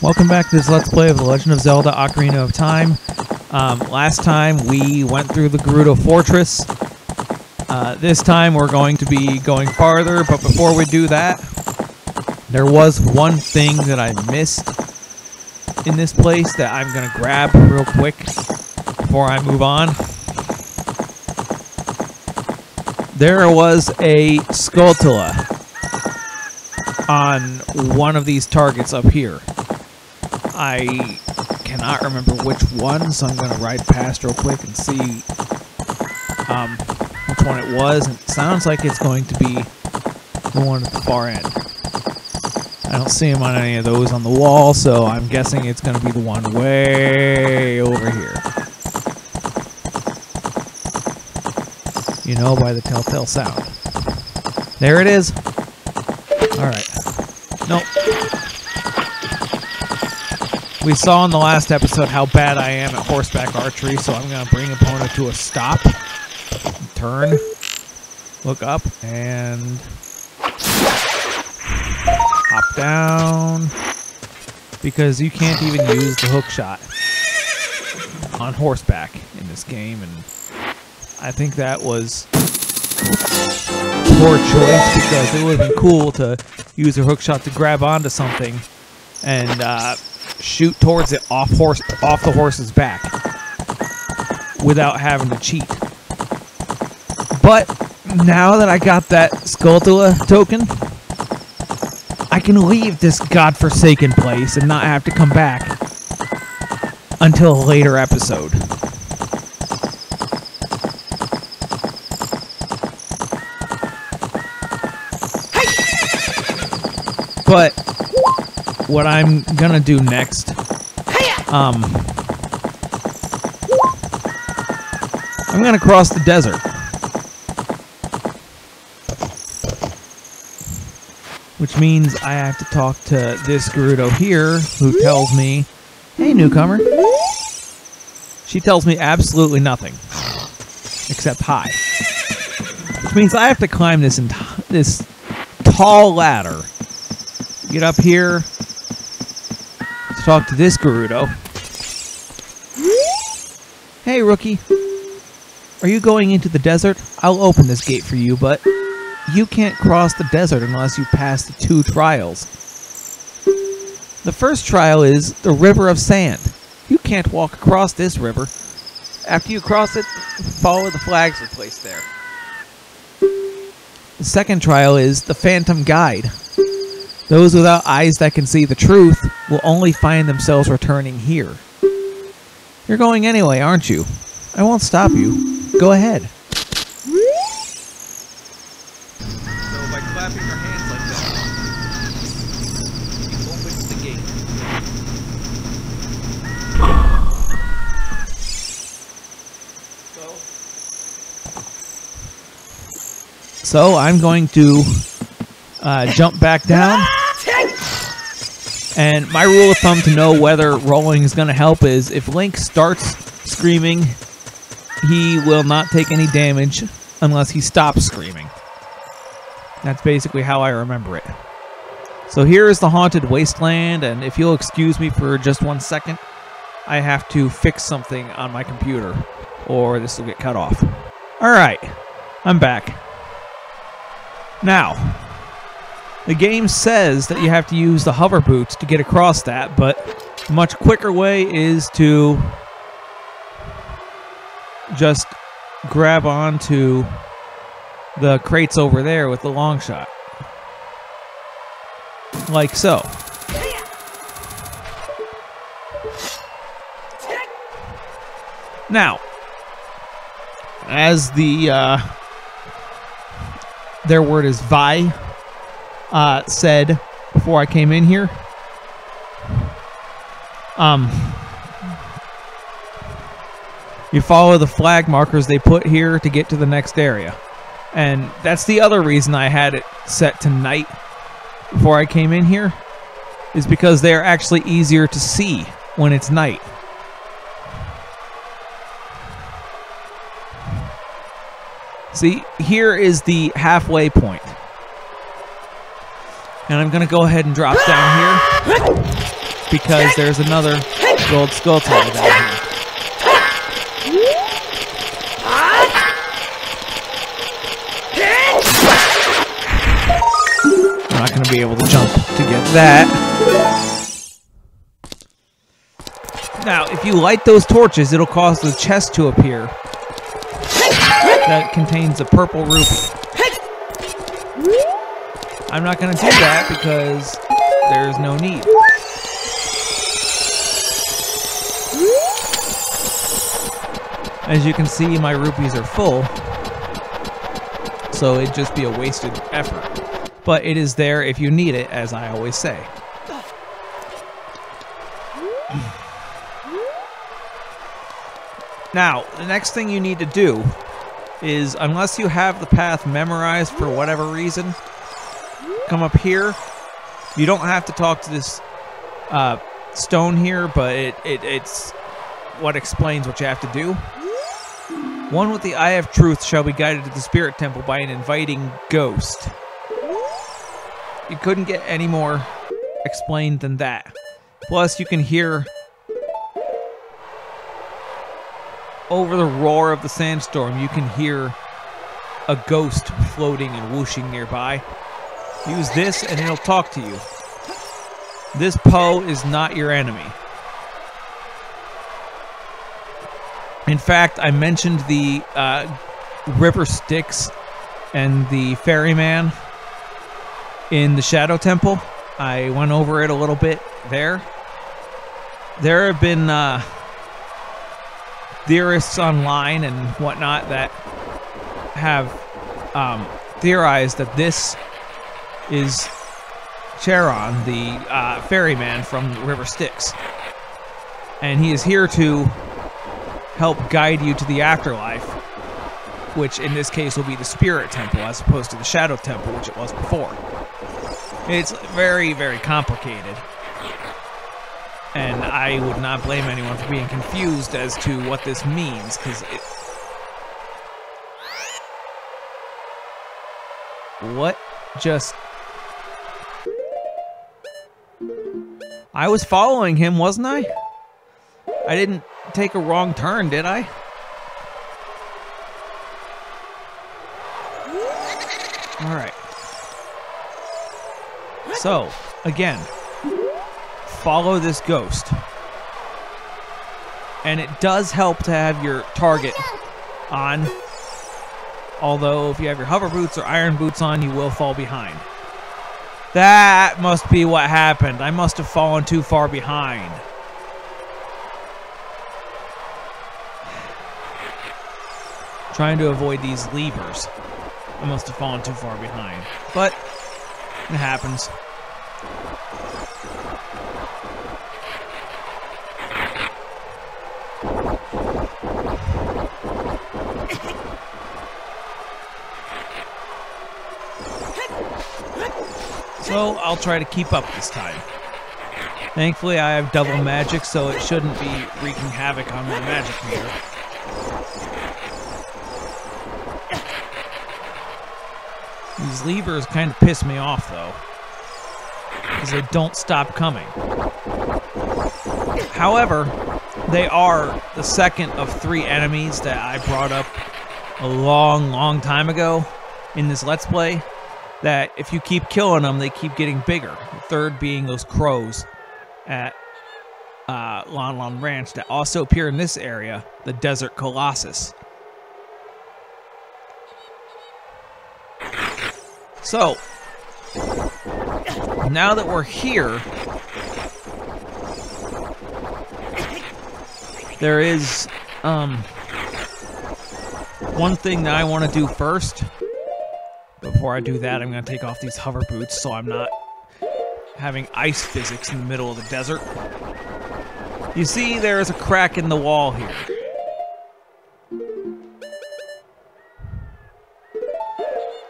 Welcome back to this Let's Play of The Legend of Zelda Ocarina of Time. Last time we went through the Gerudo Fortress. This time we're going to be going farther, but before we do that, there was one thing that I missed in this place that I'm going to grab real quick before I move on. There was a Skulltula on one of these targets up here. I cannot remember which one, so I'm going to ride past real quick and see which one it was. And it sounds like it's going to be the one at the far end. I don't see him on any of those on the wall, so I'm guessing it's going to be the one way over here. You know by the telltale sound. There it is. Alright. Nope. We saw in the last episode how bad I am at horseback archery, so I'm going to bring opponent to a stop. Turn. Look up. And hop down. Because you can't even use the hook shot on horseback in this game, and I think that was poor choice, because it would have been cool to use a hook shot to grab onto something and shoot towards it off the horse's back without having to cheat. But now that I got that Skulltula token, I can leave this godforsaken place and not have to come back until a later episode. But what I'm gonna do next, I'm gonna cross the desert, which means I have to talk to this Gerudo here, who tells me, "Hey, newcomer." She tells me absolutely nothing except hi, which means I have to climb this tall ladder. Get up here to talk to this Gerudo. Hey, rookie. Are you going into the desert? I'll open this gate for you, but you can't cross the desert unless you pass the 2 trials. The first trial is the River of Sand. You can't walk across this river. After you cross it, follow the flags are placed there. The second trial is the Phantom Guide. Those without eyes that can see the truth will only find themselves returning here. You're going anyway, aren't you? I won't stop you. Go ahead. So by clapping your hands like that, he opens the gate. So I'm going to jump back down. And my rule of thumb to know whether rolling is going to help is if Link starts screaming, he will not take any damage unless he stops screaming. That's basically how I remember it. So here is the Haunted Wasteland, and if you'll excuse me for just 1 second, I have to fix something on my computer, or this will get cut off. Alright, I'm back. Now, the game says that you have to use the hover boots to get across that, but a much quicker way is to just grab onto the crates over there with the long shot. Like so. Now, as their word is Vi said before I came in here, you follow the flag markers they put here to get to the next area. And that's the other reason I had it set to night before I came in here, is because they're actually easier to see when it's night. See, here is the halfway point. And I'm going to go ahead and drop down here. because there's another gold skull tower down here. I'm not going to be able to jump to get that. Now, if you light those torches, it'll cause the chest to appear that contains a purple rupee. I'm not going to do that because there's no need. As you can see, my rupees are full, so it'd just be a wasted effort. But it is there if you need it, as I always say. Now, the next thing you need to do is, unless you have the path memorized for whatever reason, come up here. You don't have to talk to this stone here, but it's what explains what you have to do. One with the Eye of Truth shall be guided to the Spirit Temple by an inviting ghost. You couldn't get any more explained than that. Plus, you can hear over the roar of the sandstorm, you can hear a ghost floating and whooshing nearby. Use this and it'll talk to you. This Poe is not your enemy. In fact, I mentioned the river Styx and the ferryman in the Shadow Temple. I went over it a little bit there. There have been theorists online and whatnot that have theorized that this is Charon, the ferryman from River Styx. And he is here to help guide you to the afterlife, which in this case will be the Spirit Temple as opposed to the Shadow Temple, which it was before. It's very, very complicated. And I would not blame anyone for being confused as to what this means, because it... What just... I was following him, wasn't I? I didn't take a wrong turn, did I? Alright. So, again, follow this ghost. And it does help to have your target on. Although, if you have your hover boots or iron boots on, you will fall behind. That must be what happened. I must have fallen too far behind. Trying to avoid these levers. I must have fallen too far behind. But, it happens. So, I'll try to keep up this time. Thankfully, I have double magic, so it shouldn't be wreaking havoc on my magic meter. These levers kind of piss me off, though, because they don't stop coming. However, they are the second of 3 enemies that I brought up a long, long time ago in this Let's Play, that if you keep killing them, they keep getting bigger. The third being those crows at Lon Lon Ranch that also appear in this area, the Desert Colossus. So, now that we're here, there is one thing that I want to do first. Before I do that, I'm going to take off these hover boots so I'm not having ice physics in the middle of the desert. You see, there is a crack in the wall here.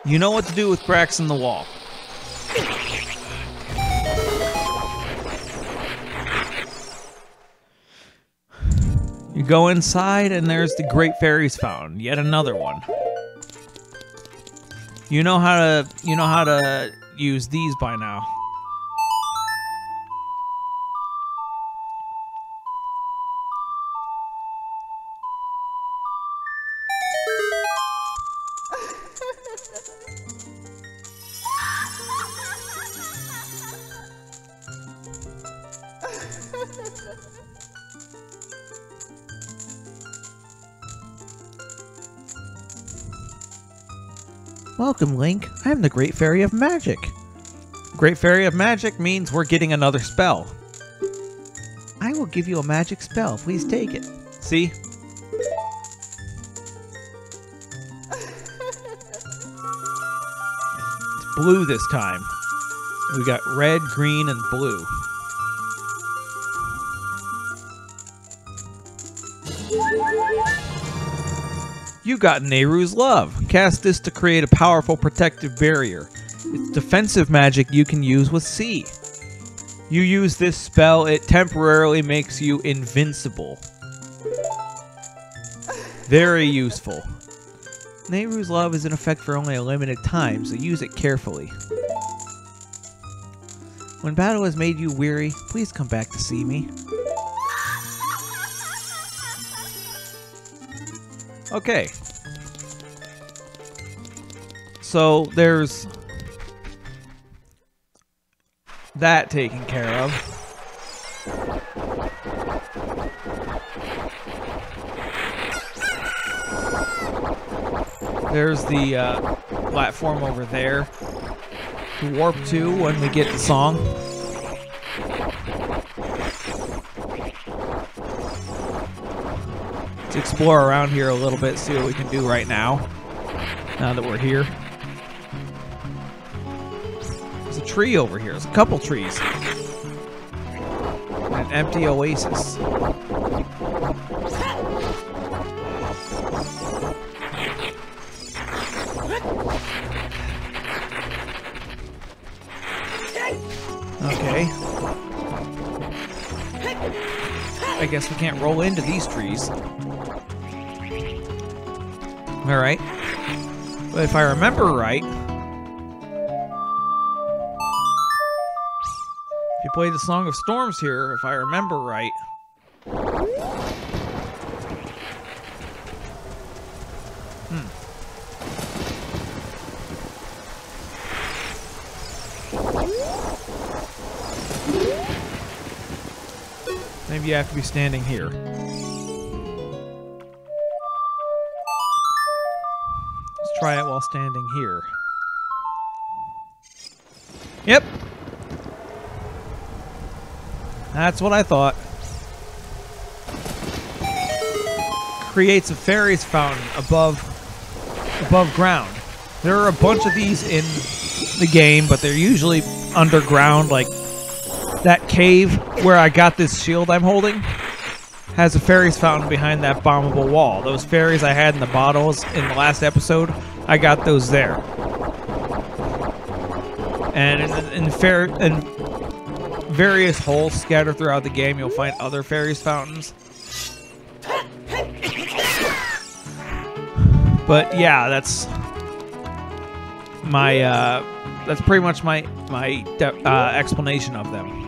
You know what to do with cracks in the wall. You go inside and there's the Great Fairies Fountain, yet another one. You know how to use these by now. Welcome, Link. I'm the Great Fairy of Magic. Great Fairy of Magic means we're getting another spell. I will give you a magic spell. Please take it. See? It's blue this time. We got red, green, and blue. You got Nehru's Love. Cast this to create a powerful protective barrier. It's defensive magic you can use with C. You use this spell, it temporarily makes you invincible. Very useful. Nehru's Love is in effect for only a limited time, so use it carefully. When battle has made you weary, please come back to see me. Okay. So there's that taken care of. There's the platform over there to warp to when we get the song. Let's explore around here a little bit, see what we can do right now that we're here. There's a tree over here. There's a couple trees. An empty oasis. Okay. I guess we can't roll into these trees. Alright. But if I remember right, if you play the Song of Storms here, if I remember right, maybe you have to be standing here. Let's try it while standing here. Yep. That's what I thought. Creates a fairies fountain above ground. There are a bunch of these in the game, but they're usually underground. Like that cave where I got this shield I'm holding has a fairies fountain behind that bombable wall. Those fairies I had in the bottles in the last episode, I got those there. And in various holes scattered throughout the game, you'll find other fairies fountains. But yeah, that's my that's pretty much my explanation of them.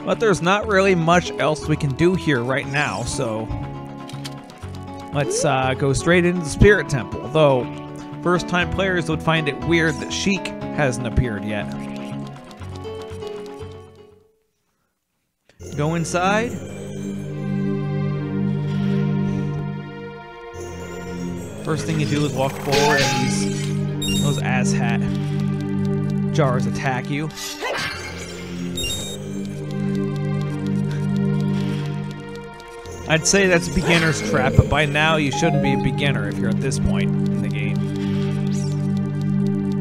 But there's not really much else we can do here right now, so let's go straight into the Spirit Temple. Though first-time players would find it weird that Sheik hasn't appeared yet. Go inside. First thing you do is walk forward and those asshat jars attack you. I'd say that's a beginner's trap, but by now you shouldn't be a beginner if you're at this point in the game.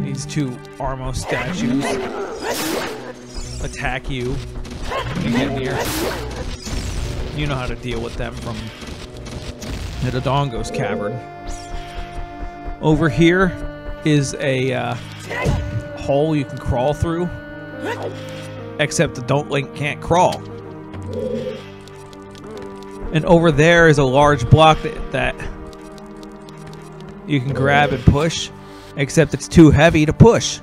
These two Armo statues attack you when you get near. You know how to deal with them from the Dodongo's cavern. Over here is a hole you can crawl through, except the Don't Link can't crawl. And over there is a large block that you can grab and push, except it's too heavy to push.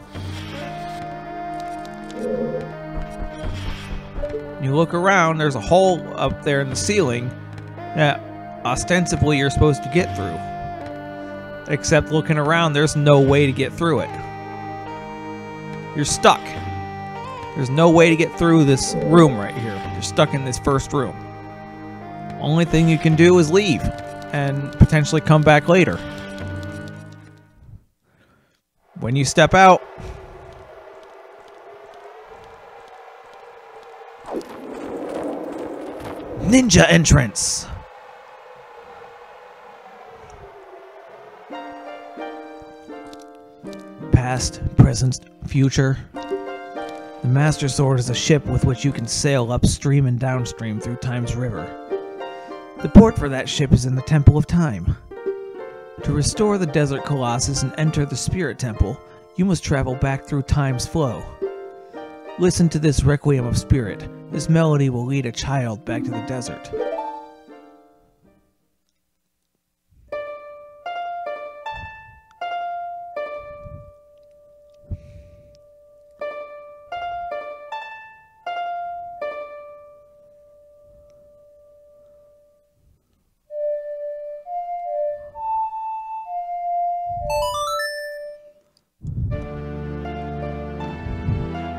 You look around, there's a hole up there in the ceiling that ostensibly you're supposed to get through. Except looking around, there's no way to get through it. You're stuck. There's no way to get through this room right here. You're stuck in this first room. Only thing you can do is leave and potentially come back later. When you step out, ninja entrance. Past, present, future. The Master Sword is a ship with which you can sail upstream and downstream through Time's river. The port for that ship is in the Temple of Time. To restore the Desert Colossus and enter the Spirit Temple, you must travel back through Time's flow. Listen to this Requiem of Spirit. This melody will lead a child back to the desert.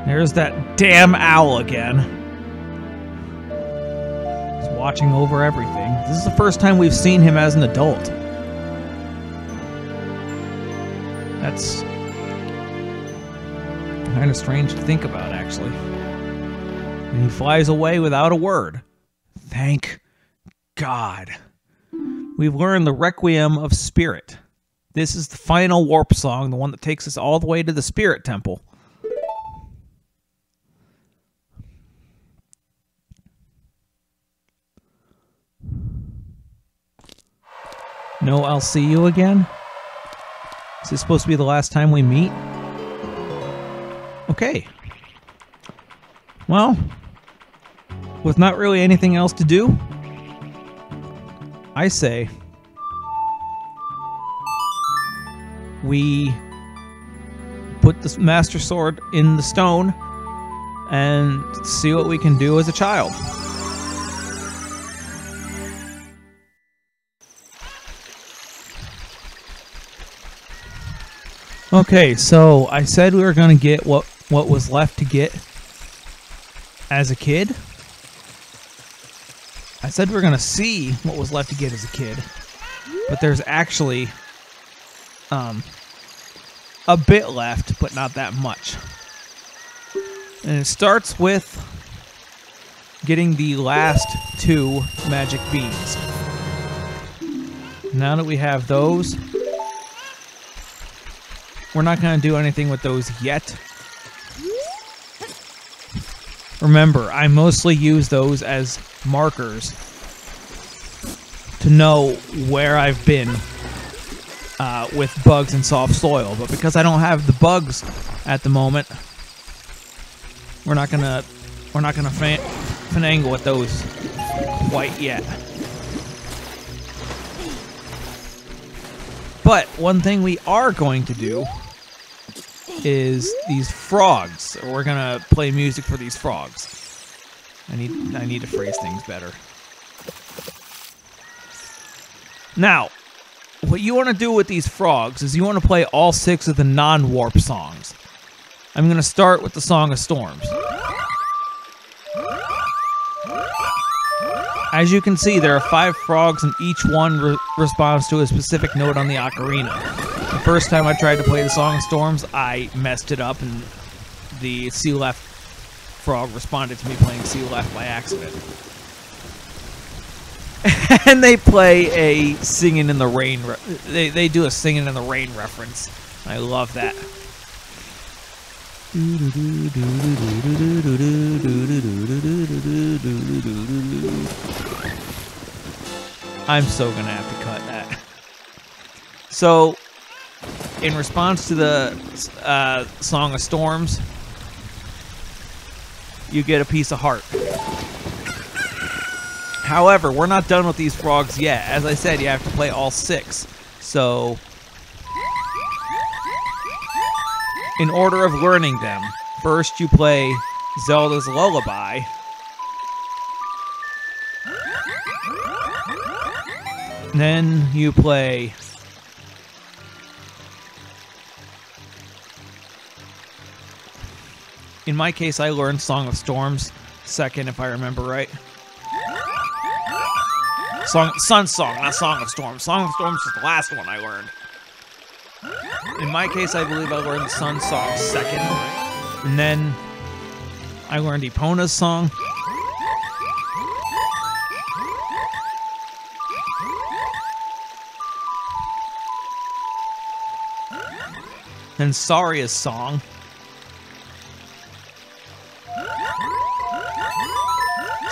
There's that damn owl again. He's watching over everything. This is the first time we've seen him as an adult. That's kind of strange to think about, actually. And he flies away without a word. Thank God. We've learned the Requiem of Spirit. This is the final warp song, the one that takes us all the way to the Spirit Temple. No, I'll see you again? Is this supposed to be the last time we meet? Okay. Well, with not really anything else to do, I say we put the Master Sword in the stone and see what we can do as a child. Okay, so I said we were going to get what was left to get as a kid. I said we were going to see what was left to get as a kid. But there's actually a bit left, but not that much. And it starts with getting the last 2 magic beans. Now that we have those, we're not going to do anything with those yet. Remember, I mostly use those as markers to know where I've been with bugs and soft soil. But because I don't have the bugs at the moment, we're not gonna finagle with those quite yet. But one thing we are going to do is these frogs. We're gonna play music for these frogs. I need to phrase things better. Now, what you want to do with these frogs is you want to play all 6 of the non-warp songs. I'm gonna start with the Song of Storms. As you can see, there are 5 frogs, and each one responds to a specific note on the ocarina. The first time I tried to play the Song of Storms, I messed it up, and the C left frog responded to me playing C left by accident. And they play a Singing in the Rain. They do a Singing in the Rain reference. I love that. I'm so gonna have to cut that. So, in response to the Song of Storms, you get a piece of heart. However, we're not done with these frogs yet. As I said, you have to play all 6. So, in order of learning them, first you play Zelda's Lullaby. Then you play in my case, I learned Song of Storms second, if I remember right. Sun Song, not Song of Storms. Song of Storms is the last one I learned. In my case, I believe I learned the Sun song second, and then I learned Epona's song. Then Saria's song.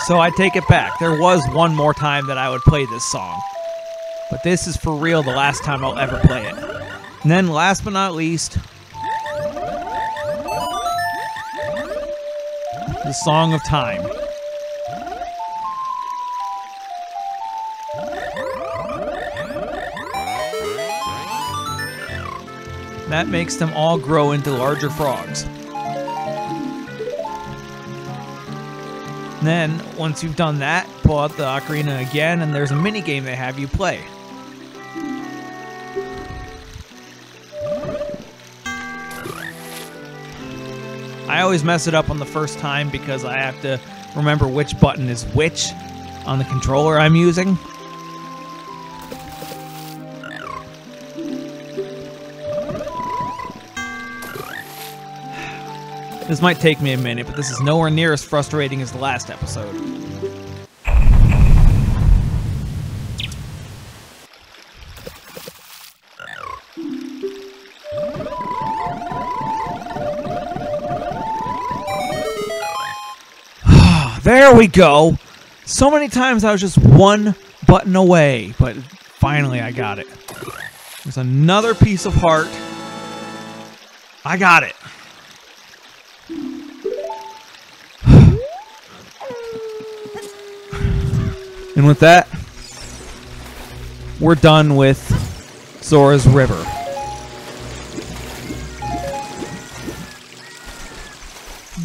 So I take it back. There was one more time that I would play this song. But this is for real the last time I'll ever play it. And then last but not least, the Song of Time. That makes them all grow into larger frogs. Then, once you've done that, pull out the ocarina again, and there's a mini game they have you play. I always mess it up on the first time because I have to remember which button is which on the controller I'm using. This might take me a minute, but this is nowhere near as frustrating as the last episode. There we go! So many times I was just one button away, but finally I got it. There's another piece of heart. I got it. And with that, we're done with Zora's River.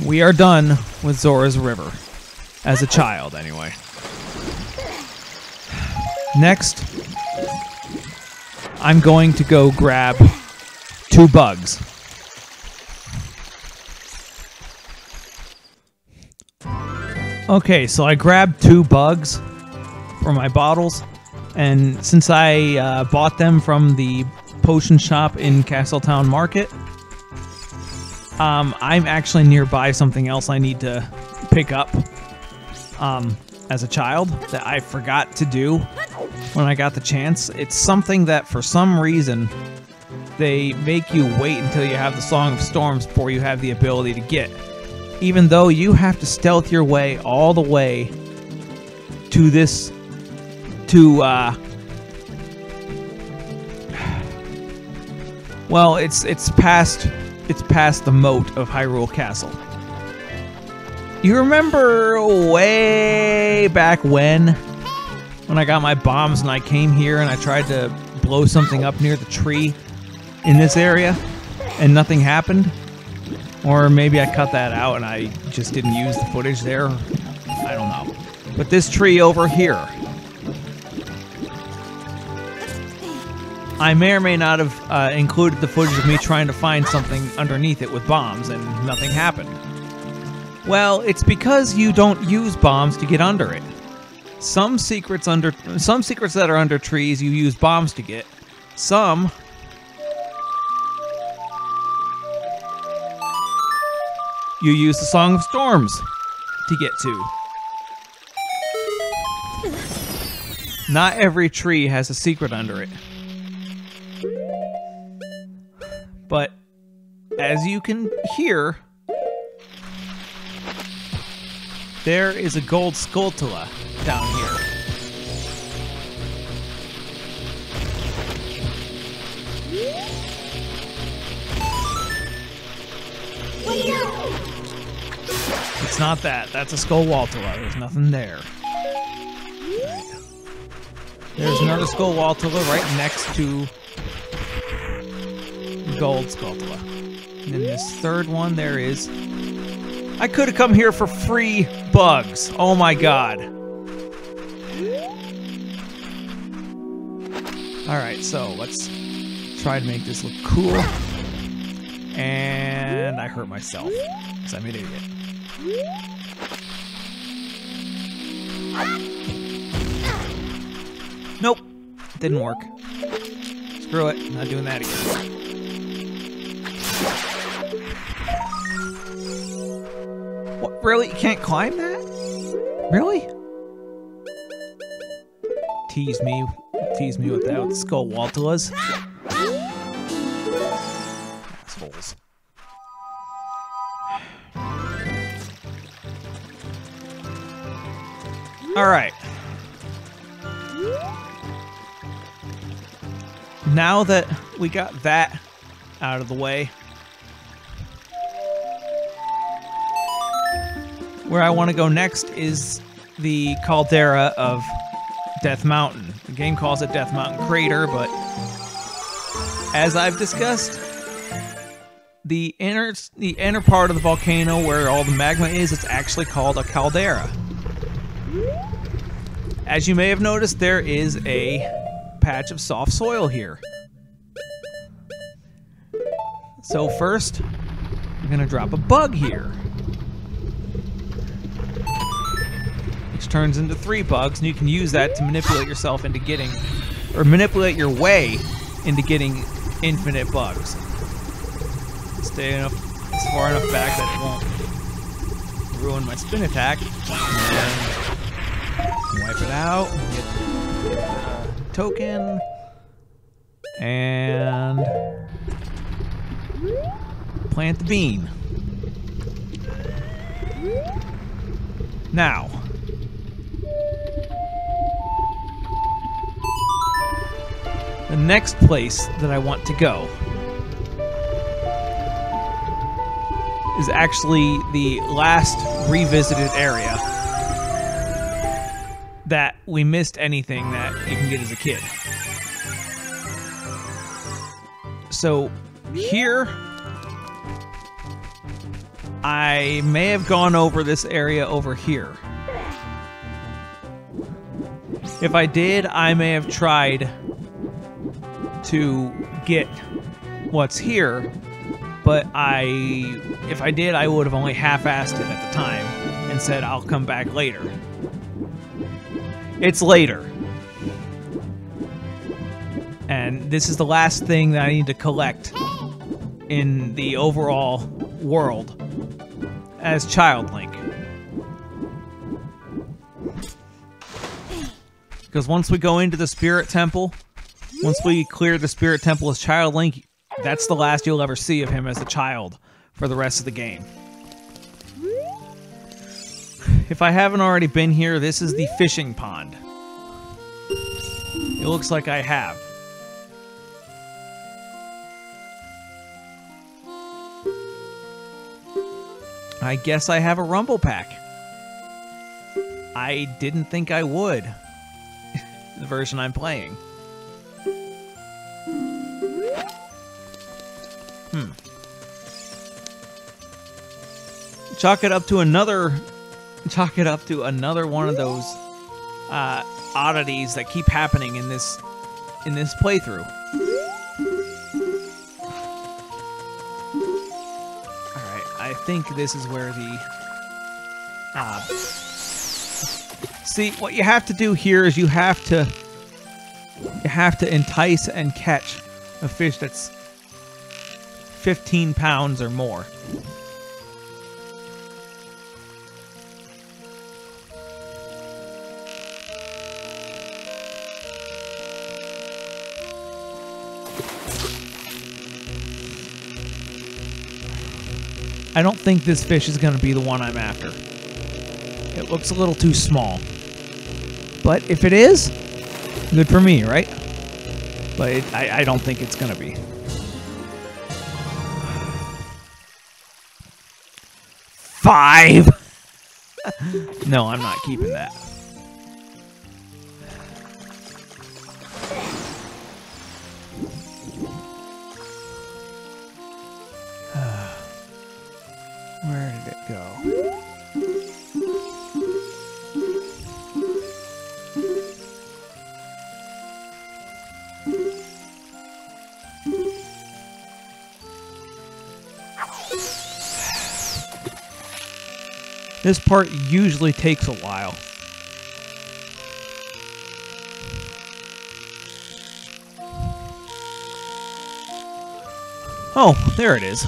We are done with Zora's River. As a child, anyway. Next, I'm going to go grab 2 bugs. Okay, so I grabbed 2 bugs for my bottles, and since I bought them from the potion shop in Castletown Market, I'm actually nearby something else I need to pick up as a child that I forgot to do when I got the chance. It's something that for some reason they make you wait until you have the Song of Storms before you have the ability to get, even though you have to stealth your way all the way to this well, it's past the moat of Hyrule Castle. You remember way back when I got my bombs and I came here and I tried to blow something up near the tree in this area and nothing happened? Or maybe I cut that out and I just didn't use the footage there. I don't know. But this tree over here, I may or may not have included the footage of me trying to find something underneath it with bombs and nothing happened. Well, it's because you don't use bombs to get under it. Some secrets that are under trees you use bombs to get. Some you use the Song of Storms to get to. Not every tree has a secret under it. But as you can hear, there is a gold Skulltula down here. It's not that. That's a Skullwaltula. There's nothing there. Right. There's another Skullwaltula right next to gold Skulltula. And then this third one there is... I could have come here for free bugs. Oh my god. Alright, so let's try to make this look cool. And I hurt myself because I'm an idiot. Nope. Didn't work. Screw it. Not doing that again. Really? You can't climb that? Really? Tease me with that with the skull waltulas. Assholes. Alright. Now that we got that out of the way, where I want to go next is the caldera of Death Mountain. The game calls it Death Mountain Crater, but as I've discussed, the inner part of the volcano where all the magma is, it's actually called a caldera. As you may have noticed, there is a patch of soft soil here. So first, I'm gonna drop a bug here, which turns into 3 bugs, and you can use that to manipulate yourself into getting, or manipulate your way into getting infinite bugs. Stay enough, far enough back that it won't ruin my spin attack. And wipe it out, get the token, and plant the bean. Now, the next place that I want to go is actually the last revisited area that we missed anything that you can get as a kid. So here, I may have gone over this area over here. If I did, I may have tried to get what's here, but if I did, I would have only half-assed it at the time and said I'll come back later. It's later. And this is the last thing that I need to collect in the overall world as Child Link. Because once we go into the Spirit Temple, once we clear the Spirit Temple as Child Link, that's the last you'll ever see of him as a child for the rest of the game. If I haven't already been here, this is the fishing pond. It looks like I have. I guess I have a Rumble Pack. I didn't think I would. The version I'm playing. Chalk it up to another one of those oddities that keep happening in this playthrough. Alright, I think this is where the see, what you have to do here is you have to entice and catch a fish that's 15 pounds or more. I don't think this fish is going to be the one I'm after. It looks a little too small. But if it is, good for me, right? But I don't think it's going to be. 5! No, I'm not keeping that. Where did it go? This part usually takes a while. Oh, there it is.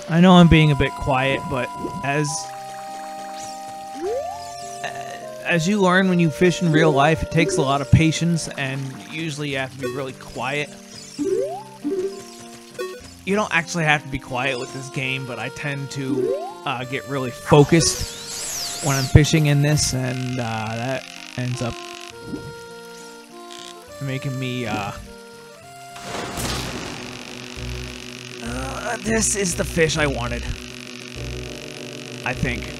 I know I'm being a bit quiet, but as you learn when you fish in real life, it takes a lot of patience, and usually you have to be really quiet. You don't actually have to be quiet with this game, but I tend to get really focused when I'm fishing in this, and that ends up making me... this is the fish I wanted, I think.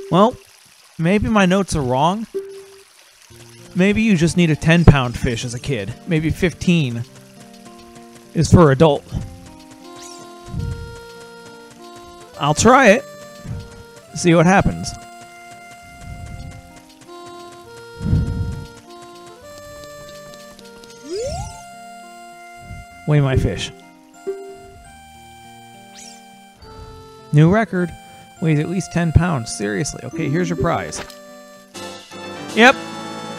Well, maybe my notes are wrong. Maybe you just need a 10-pound fish as a kid. Maybe 15 is for adult. I'll try it. See what happens. Weigh my fish. New record. Weighs at least 10 pounds. Seriously. Okay, here's your prize. Yep.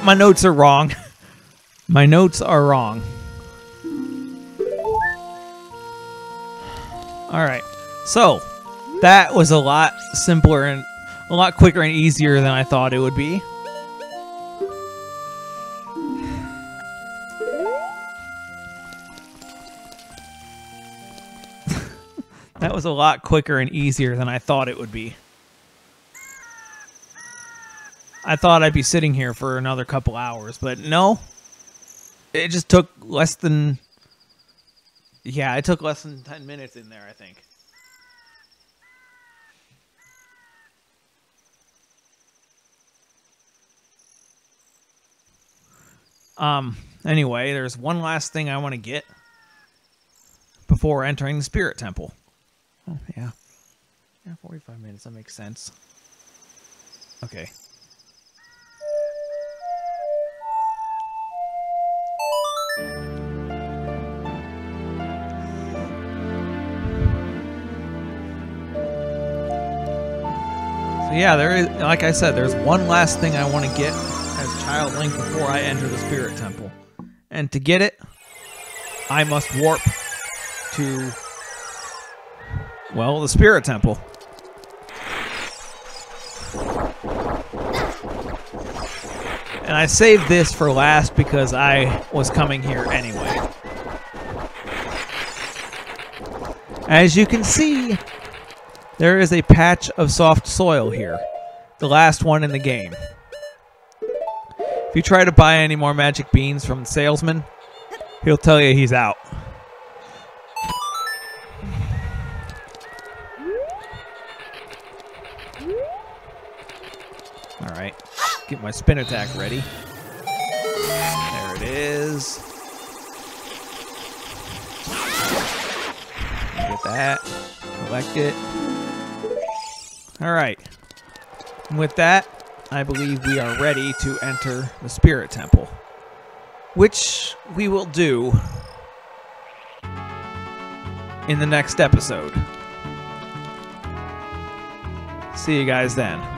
My notes are wrong. My notes are wrong. Alright. So, that was a lot simpler and a lot quicker and easier than I thought it would be. That was a lot quicker and easier than I thought it would be. I thought I'd be sitting here for another couple hours, but no. It just took less than... Yeah, it took less than 10 minutes in there, I think. Anyway, there's one last thing I want to get before entering the Spirit Temple. Oh, yeah. Yeah, 45 minutes. That makes sense. Okay. So yeah, there is, like I said, there's one last thing I want to get as Child Link before I enter the Spirit Temple. And to get it, I must warp to... well, the Spirit Temple. And I saved this for last because I was coming here anyway. As you can see, there is a patch of soft soil here. The last one in the game. If you try to buy any more magic beans from the salesman, he'll tell you he's out. Alright, get my spin attack ready. There it is. Get that. Collect it. Alright. And with that, I believe we are ready to enter the Spirit Temple. Which we will do in the next episode. See you guys then.